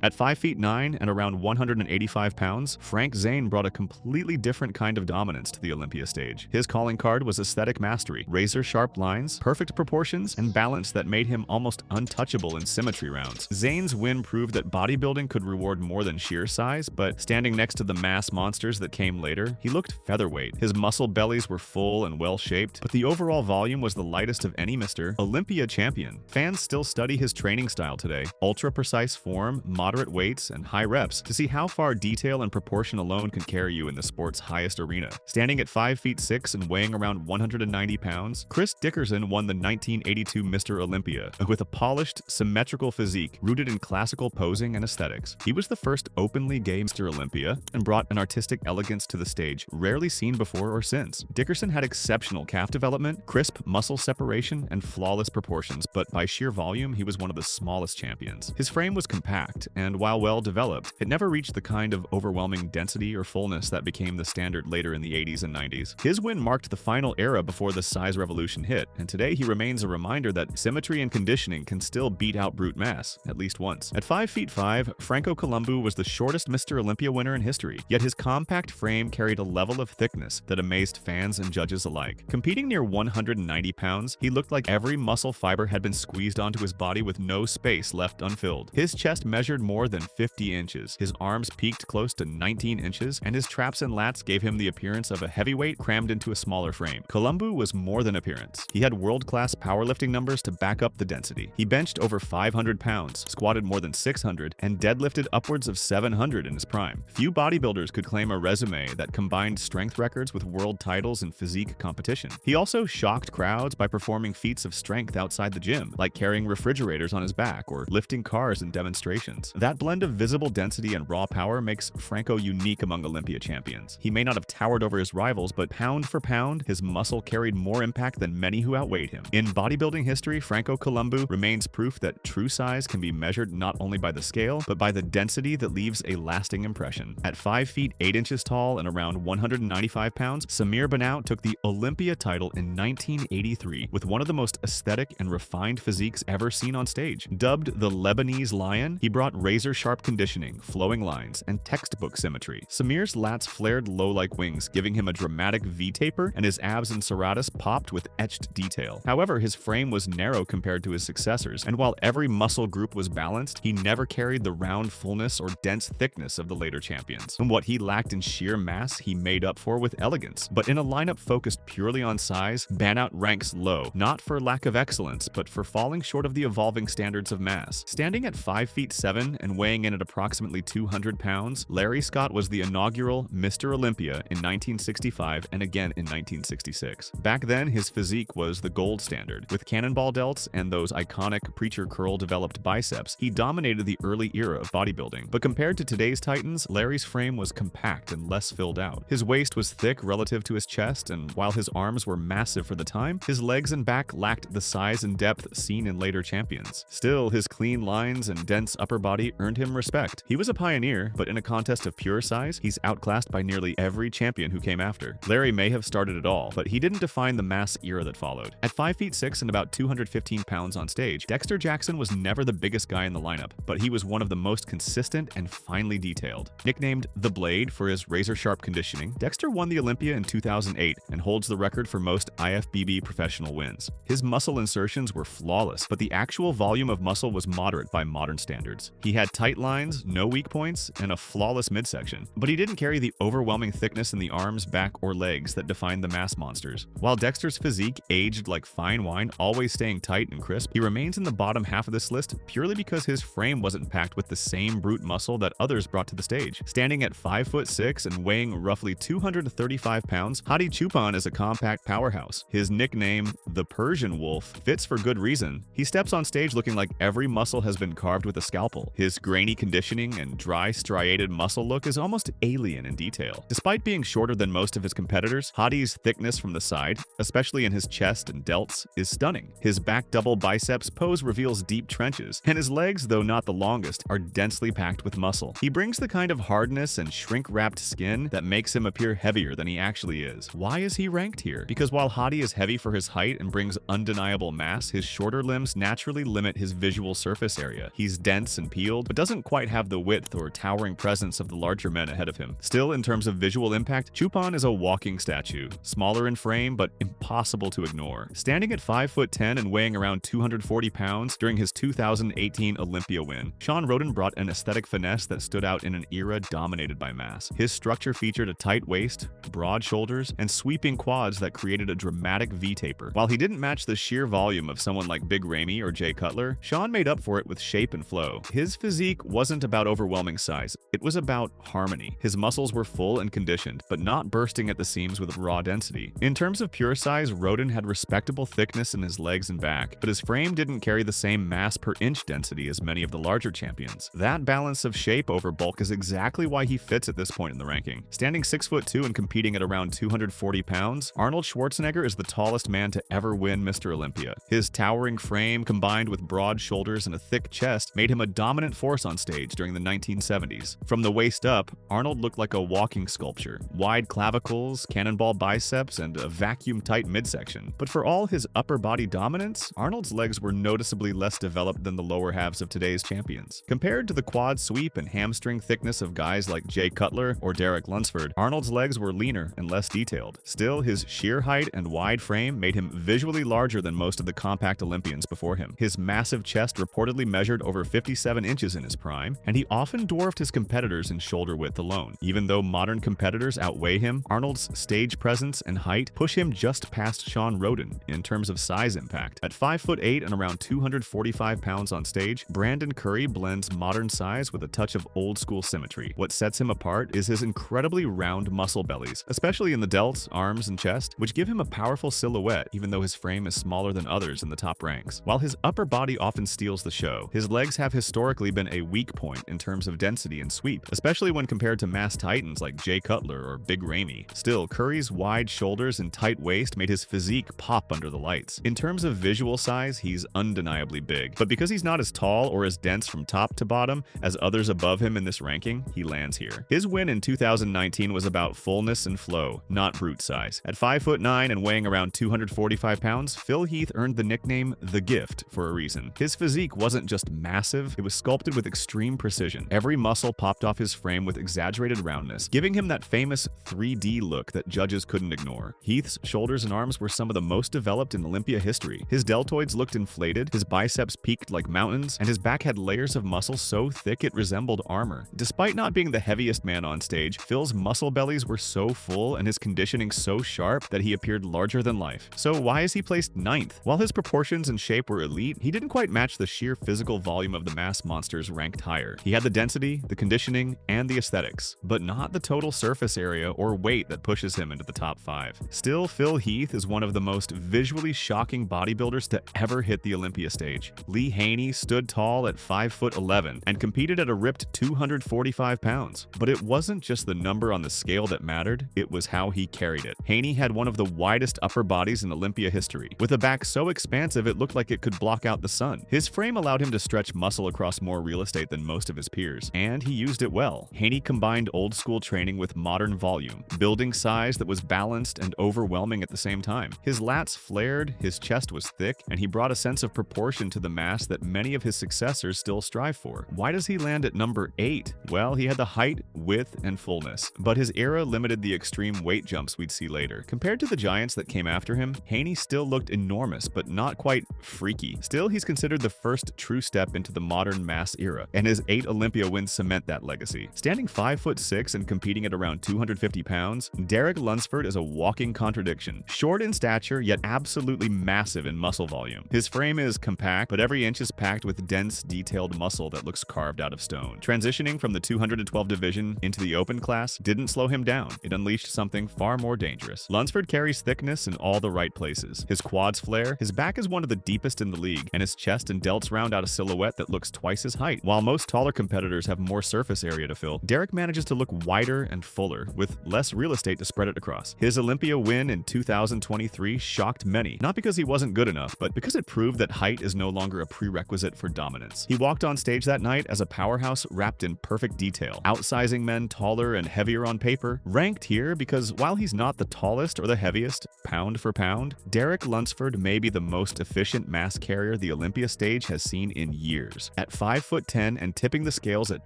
At 5 feet 9 and around 185 pounds, Frank Zane brought a completely different kind of dominance to the Olympia stage. His calling card was aesthetic mastery, razor-sharp lines, perfect proportions, and balance that made him almost untouchable in symmetry rounds. Zane's win proved that bodybuilding could reward more than sheer size, but standing next to the mass monsters that came later, he looked featherweight. His muscle bellies were full and well-shaped, but the overall volume was the lightest of any Mr. Olympia champion. Fans still study his training style today: ultra-precise form, moderate weights, and high reps to see how far detail and proportion alone can carry you in the sport's highest arena. Standing at 5 feet 6 and weighing around 190 pounds, Dickerson won the 1982 Mr. Olympia with a polished, symmetrical physique rooted in classical posing and aesthetics. He was the first openly gay Mr. Olympia and brought an artistic elegance to the stage rarely seen before or since. Dickerson had exceptional calf development, crisp muscle separation, and flawless proportions, but by sheer volume, he was one of the smallest champions. His frame was compact, and while well developed, it never reached the kind of overwhelming density or fullness that became the standard later in the 80s and 90s. His win marked the final era before the size revolution hit, and today he remains a reminder that symmetry and conditioning can still beat out brute mass, at least once. At 5 feet 5, Franco Columbu was the shortest Mr. Olympia winner in history, yet his compact frame carried a level of thickness that amazed fans and judges alike. Competing near 190 pounds, he looked like every muscle fiber had been squeezed onto his body with no space left unfilled. His chest measured more than 50 inches, his arms peaked close to 19 inches, and his traps and lats gave him the appearance of a heavyweight crammed into a smaller frame. Columbu was more than appearance. He had world-class powerlifting numbers to back up the density. He benched over 500 pounds, squatted more than 600, and deadlifted upwards of 700 in his prime. Few bodybuilders could claim a resume that combined strength records with world titles in physique competition. He also shocked crowds by performing feats of strength outside the gym, like carrying refrigerators on his back or lifting cars in demonstrations. That blend of visible density and raw power makes Franco unique among Olympia champions. He may not have towered over his rivals, but pound for pound, his muscle carried more impact than many who outweighed him. In bodybuilding history, Franco Columbu remains proof that true size can be measured not only by the scale, but by the density that leaves a lasting impression. At 5 feet 8 inches tall and around 195 pounds, Samir Bannout took the Olympia title in 1983 with one of the most aesthetic and refined physiques ever seen on stage. Dubbed the Lebanese Lion, he brought razor-sharp conditioning, flowing lines, and textbook symmetry. Samir's lats flared low like wings, giving him a dramatic V-taper, and his abs and serratus popped with etched detail. However, his frame was narrow compared to his successors, and while every muscle group was balanced, he never carried the round fullness or dense thickness of the later champions. And what he lacked in sheer mass, he made up for with elegance. But in a lineup focused purely on size, Bannout ranks low, not for lack of excellence, but for falling short of the evolving standards of mass. Standing at 5 feet 7 and weighing in at approximately 200 pounds, Larry Scott was the inaugural Mr. Olympia in 1965 and again in 1966. Back then, his physique was the gold standard. With cannonball delts and those iconic preacher curl-developed biceps, he dominated the early era of bodybuilding. But compared to today's titans, Larry's frame was compact and less filled out. His waist was thick relative to his chest, and while his arms were massive for the time, his legs and back lacked the size and depth seen in later champions. Still, his clean lines and dense upper body earned him respect. He was a pioneer, but in a contest of pure size, he's outclassed by nearly every champion who came after. Larry may have started it all, but he didn't define the mass era that followed. At 5 feet 6 and about 215 pounds on stage, Dexter Jackson was never the biggest guy in the lineup, but he was one of the most consistent and finely detailed. Nicknamed The Blade for his razor-sharp conditioning, Dexter won the Olympia in 2008 and holds the record for most IFBB professional wins. His muscle insertions were flawless, but the actual volume of muscle was moderate by modern standards. He had tight lines, no weak points, and a flawless midsection, but he didn't carry the overwhelming thickness in the arms, back, or legs that defined the mass monsters. While Dexter's physique aged like fine wine, always staying tight and crisp, he remains in the bottom half of this list purely because his frame wasn't packed with the same brute muscle that others brought to the stage. Standing at 5 foot 6 and weighing roughly 235 pounds, Hadi Choopan is a compact powerhouse. His nickname, the Persian Wolf, fits for good reason. He steps on stage looking like every muscle has been carved with a scalpel. His grainy conditioning and dry, striated muscle look is almost alien in detail. Despite being shorter than most of his competitors, Hadi's thickness from the side, especially in his chest and delts, is stunning. His back double biceps pose reveals deep trenches, and his legs, though not the longest, are densely packed with muscle. He brings the kind of hardness and shrink-wrapped skin that makes him appear heavier than he actually is. Why is he ranked here? Because while Hadi is heavy for his height and brings undeniable mass, his shorter limbs naturally limit his visual surface area. He's dense and peeled, skilled, but doesn't quite have the width or towering presence of the larger men ahead of him. Still, in terms of visual impact, Choopan is a walking statue, smaller in frame but impossible to ignore. Standing at 5'10" and weighing around 240 pounds during his 2018 Olympia win, Shawn Rhoden brought an aesthetic finesse that stood out in an era dominated by mass. His structure featured a tight waist, broad shoulders, and sweeping quads that created a dramatic V-taper. While he didn't match the sheer volume of someone like Big Ramy or Jay Cutler, Shawn made up for it with shape and flow. His physique wasn't about overwhelming size, it was about harmony. His muscles were full and conditioned, but not bursting at the seams with raw density. In terms of pure size, Rhoden had respectable thickness in his legs and back, but his frame didn't carry the same mass per inch density as many of the larger champions. That balance of shape over bulk is exactly why he fits at this point in the ranking. Standing 6'2" and competing at around 240 pounds, Arnold Schwarzenegger is the tallest man to ever win Mr. Olympia. His towering frame, combined with broad shoulders and a thick chest, made him a dominant force on stage during the 1970s. From the waist up, Arnold looked like a walking sculpture. Wide clavicles, cannonball biceps, and a vacuum-tight midsection. But for all his upper body dominance, Arnold's legs were noticeably less developed than the lower halves of today's champions. Compared to the quad sweep and hamstring thickness of guys like Jay Cutler or Derek Lunsford, Arnold's legs were leaner and less detailed. Still, his sheer height and wide frame made him visually larger than most of the compact Olympians before him. His massive chest reportedly measured over 57 inches in his prime, and he often dwarfed his competitors in shoulder width alone. Even though modern competitors outweigh him, Arnold's stage presence and height push him just past Shawn Rhoden in terms of size impact. At 5'8" and around 245 pounds on stage, Brandon Curry blends modern size with a touch of old-school symmetry. What sets him apart is his incredibly round muscle bellies, especially in the delts, arms, and chest, which give him a powerful silhouette even though his frame is smaller than others in the top ranks. While his upper body often steals the show, his legs have historically been a weak point in terms of density and sweep, especially when compared to mass titans like Jay Cutler or Big Ramy. Still, Curry's wide shoulders and tight waist made his physique pop under the lights. In terms of visual size, he's undeniably big, but because he's not as tall or as dense from top to bottom as others above him in this ranking, he lands here. His win in 2019 was about fullness and flow, not brute size. At 5'9" and weighing around 245 pounds, Phil Heath earned the nickname The Gift for a reason. His physique wasn't just massive, it was sculpted with extreme precision. Every muscle popped off his frame with exaggerated roundness, giving him that famous 3D look that judges couldn't ignore. Heath's shoulders and arms were some of the most developed in Olympia history. His deltoids looked inflated, his biceps peaked like mountains, and his back had layers of muscle so thick it resembled armor. Despite not being the heaviest man on stage, Phil's muscle bellies were so full and his conditioning so sharp that he appeared larger than life. So why is he placed 9th? While his proportions and shape were elite, he didn't quite match the sheer physical volume of the mass monsters ranked higher. He had the density, the conditioning, and the aesthetics, but not the total surface area or weight that pushes him into the top 5. Still, Phil Heath is one of the most visually shocking bodybuilders to ever hit the Olympia stage. Lee Haney stood tall at 5'11" and competed at a ripped 245 pounds. But it wasn't just the number on the scale that mattered, it was how he carried it. Haney had one of the widest upper bodies in Olympia history, with a back so expansive it looked like it could block out the sun. His frame allowed him to stretch muscle across more real estate than most of his peers, and he used it well. Haney combined old-school training with modern volume, building size that was balanced and overwhelming at the same time. His lats flared, his chest was thick, and he brought a sense of proportion to the mass that many of his successors still strive for. Why does he land at number 8? Well, he had the height, width, and fullness, but his era limited the extreme weight jumps we'd see later. Compared to the giants that came after him, Haney still looked enormous, but not quite freaky. Still, he's considered the first true step into the modern mass era, and his 8 Olympia wins cement that legacy. Standing 5'6" and competing at around 250 pounds, Derek Lunsford is a walking contradiction. Short in stature, yet absolutely massive in muscle volume. His frame is compact, but every inch is packed with dense, detailed muscle that looks carved out of stone. Transitioning from the 212 division into the open class didn't slow him down. It unleashed something far more dangerous. Lunsford carries thickness in all the right places. His quads flare, his back is one of the deepest in the league, and his chest and delts round out a silhouette that looks twice his height. While most taller competitors have more surface area to fill, Derek manages to look wider and fuller, with less real estate to spread it across. His Olympia win in 2023 shocked many, not because he wasn't good enough, but because it proved that height is no longer a prerequisite for dominance. He walked on stage that night as a powerhouse wrapped in perfect detail, outsizing men taller and heavier on paper. Ranked here because while he's not the tallest or the heaviest, pound for pound, Derek Lunsford may be the most efficient mass carrier the Olympia stage has seen in years. At 5'10" and tipping the scales at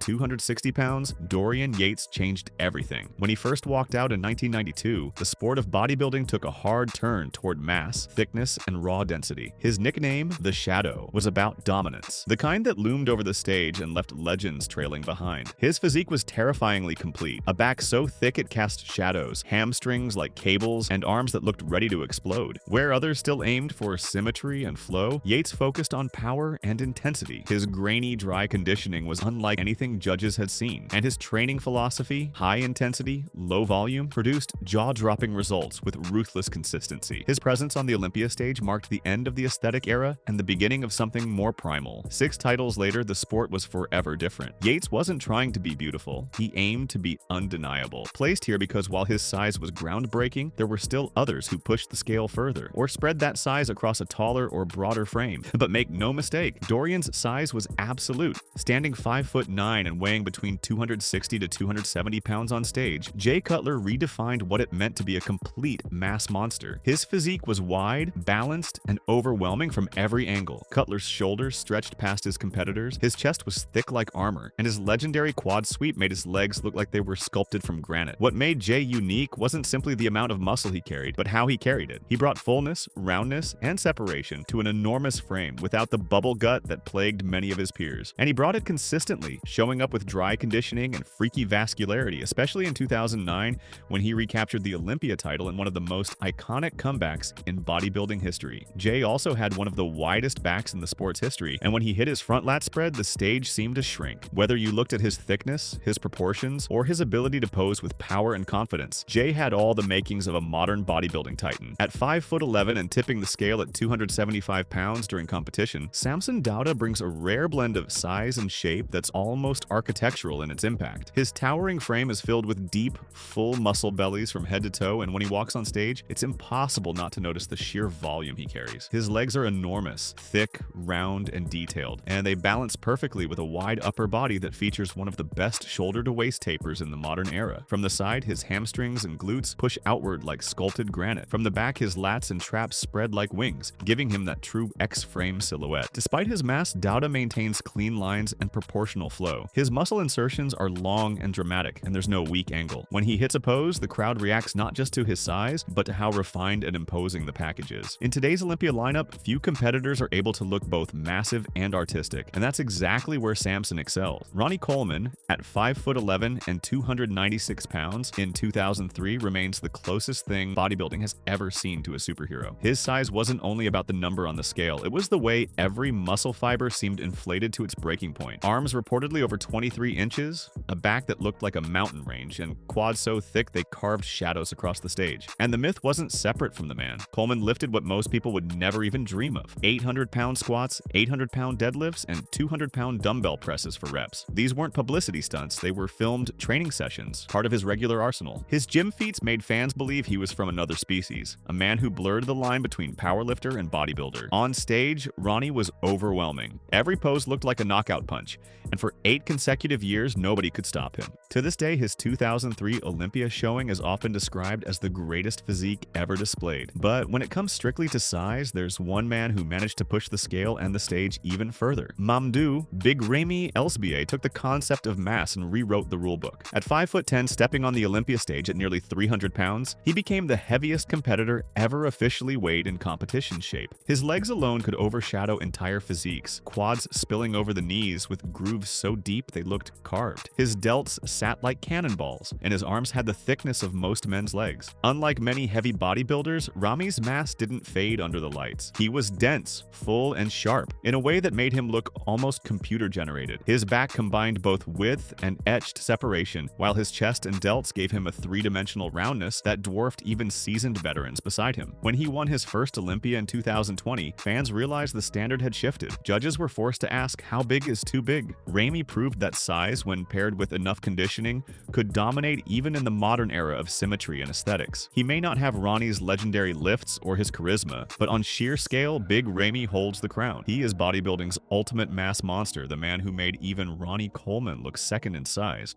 260 pounds, Dorian Yates changed everything. When he first walked out in 1992, the sport of bodybuilding took a hard turn toward mass, thickness, and raw density. His nickname, The Shadow, was about dominance, the kind that loomed over the stage and left legends trailing behind. His physique was terrifyingly complete, a back so thick it cast shadows, hamstrings like cables, and arms that looked ready to explode. Where others still aimed for symmetry and flow, Yates focused on power and intensity. His grainy, dry conditioning was unlike anything judges had seen, and his training philosophy, high intensity, low volume, produced jaw-dropping results with ruthless consistency. His presence on the Olympia stage marked the end of the aesthetic era and the beginning of something more primal. 6 titles later, the sport was forever different. Yates wasn't trying to be beautiful, he aimed to be undeniable. Placed here because while his size was groundbreaking, there were still others who pushed the scale further, or spread that size across a taller or broader frame. But make no mistake, Dorian's size was absolute. Standing 5'9" and weighing between 260 to 270 pounds on stage, Cutler redefined what it meant to be a complete mass monster. His physique was wide, balanced, and overwhelming from every angle. Cutler's shoulders stretched past his competitors, his chest was thick like armor, and his legendary quad sweep made his legs look like they were sculpted from granite. What made Jay unique wasn't simply the amount of muscle he carried, but how he carried it. He brought fullness, roundness, and separation to an enormous frame without the bubble gut that plagued many of his peers. And he brought it consistently, showing up with dry conditioning and freaky vascularity, especially in 2009 when he recaptured the Olympia title in one of the most iconic comebacks in bodybuilding history. Jay also had one of the widest backs in the sport's history, and when he hit his front lat spread, the stage seemed to shrink. Whether you looked at his thickness, his proportions, or his ability to pose with power and confidence, Jay had all the makings of a modern bodybuilding titan. At 5'11" and tipping the scale at 275 pounds during competition, Samson Dauda brings a rare blend of size and shape that's almost architectural in its impact. His towering frame is filled with deep, full muscle bellies from head to toe, and when he walks on stage, it's impossible not to notice the sheer volume he carries. His legs are enormous, thick, round, and detailed, and they balance perfectly with a wide upper body that features one of the best shoulder-to-waist tapers in the modern era. From the side, his hamstrings and glutes push outward like sculpted granite. From the back, his lats and traps spread like wings, giving him that true X-frame silhouette. Despite his mass, Dauda maintains clean lines and proportional flow. His muscle insertions are long and dramatic, and there's no weak angle. When he hits a pose, the crowd reacts not just to his size, but to how refined and imposing the package is. In today's Olympia lineup, few competitors are able to look both massive and artistic, and that's exactly where Samson excels. Ronnie Coleman, at 5'11" and 296 pounds in 2003, remains the closest thing bodybuilding has ever seen to a superhero. His size wasn't only about the number on the scale, it was the way every muscle fiber seemed inflated to its breaking point. Arms reportedly over 23 inches, a back that looked like a mountain range, and quads so thick they carved shadows across the stage. And the myth wasn't separate from the man. Coleman lifted what most people would never even dream of: 800-pound squats, 800-pound deadlifts, and 200-pound dumbbell presses for reps. These weren't publicity stunts, they were filmed training sessions, part of his regular arsenal. His gym feats made fans believe he was from another species, a man who blurred the line between powerlifter and bodybuilder. On stage, Ronnie was overwhelming. Every pose looked like a knockout punch, and for 8 consecutive years, nobody could stop him. To this day, his 2003 Olympia showing is often described as the greatest physique ever displayed. But when it comes strictly to size, there's one man who managed to push the scale and the stage even further. Mamdou Big Ramy Elsbier took the concept of mass and rewrote the rulebook. At 5'10", stepping on the Olympia stage at nearly 300 pounds, he became the heaviest competitor ever officially weighed in competition shape. His legs alone could overshadow entire physiques, quads spilling over the knees with grooves so deep they looked carved. His delts sat like cannonballs, and his arms had the thickness of most men's legs. Unlike many heavy bodybuilders, Ramy's mass didn't fade under the lights. He was dense, full, and sharp, in a way that made him look almost computer-generated. His back combined both width and etched separation, while his chest and delts gave him a three-dimensional roundness that dwarfed even seasoned veterans beside him. When he won his first Olympia in 2020, fans realized the standard had shifted. Judges were forced to ask, how big is too big? Ramy proved that size, when paired with enough conditioning, could dominate even in the modern era of symmetry and aesthetics. He may not have Ronnie's legendary lifts or his charisma, but on sheer scale, Big Ramy holds the crown. He is bodybuilding's ultimate mass monster, the man who made even Ronnie Coleman look second in size.